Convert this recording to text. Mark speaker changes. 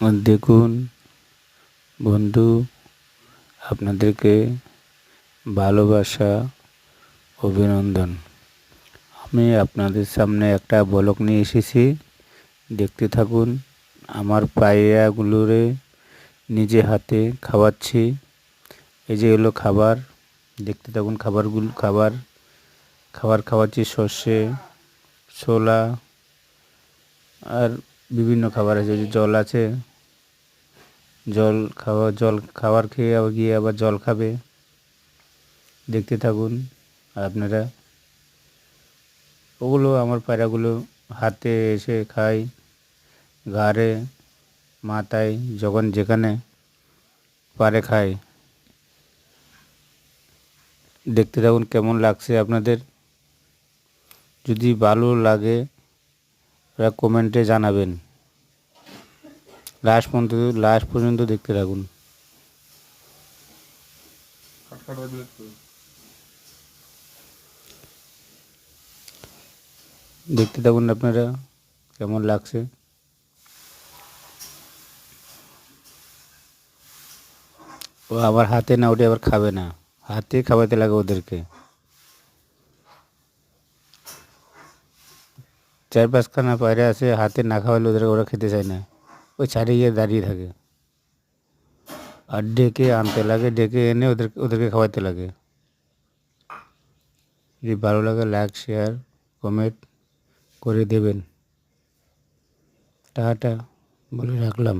Speaker 1: দেখুন বন্ধু, আপনাদেরকে ভালোবাসা, অভিনন্দন। আমি আপনাদের সামনে একটা ব্লগ নিয়ে এসেছি, দেখতে থাকুন। আমার পায়রাগুলোরে নিজে হাতে খাওয়াচ্ছি। এই যে হলো খাবার, দেখতে থাকুন। খাবার খাওয়াচ্ছি সর্ষে, ছোলা আর বিভিন্ন খাবার আছে। যে জল আছে, জল খাবার খেয়ে আবার গিয়ে আবার জল খাবে। দেখতে থাকুন আপনারা। ওগুলো আমার পায়রাগুলো হাতে এসে খায়, ঘাড়ে, মাথায়, যখন যেখানে পারে খায়। দেখতে থাকুন কেমন লাগছে আপনাদের। যদি ভালো লাগে ওরা কমেন্টে জানাবেন। লাস্ট পর্যন্ত দেখতে থাকুন। দেখতে থাকুন আপনারা কেমন লাগছে। ও আবার হাতে না উঠে আবার খাবে না, হাতে খাওয়াতে লাগে ওদেরকে। 4-5খানা পায়রা আছে, হাতে না খাওয়ালে ওরা খেতে চায় না। ওই ছাড়ে গিয়ে দাঁড়িয়ে থাকে আর ডেকে আনতে লাগে, ডেকে এনে ওদেরকে খাওয়াতে লাগে। যদি ভালো লাগে লাইক, শেয়ার, কমেন্ট করে দেবেন। টাটা বলে রাখলাম।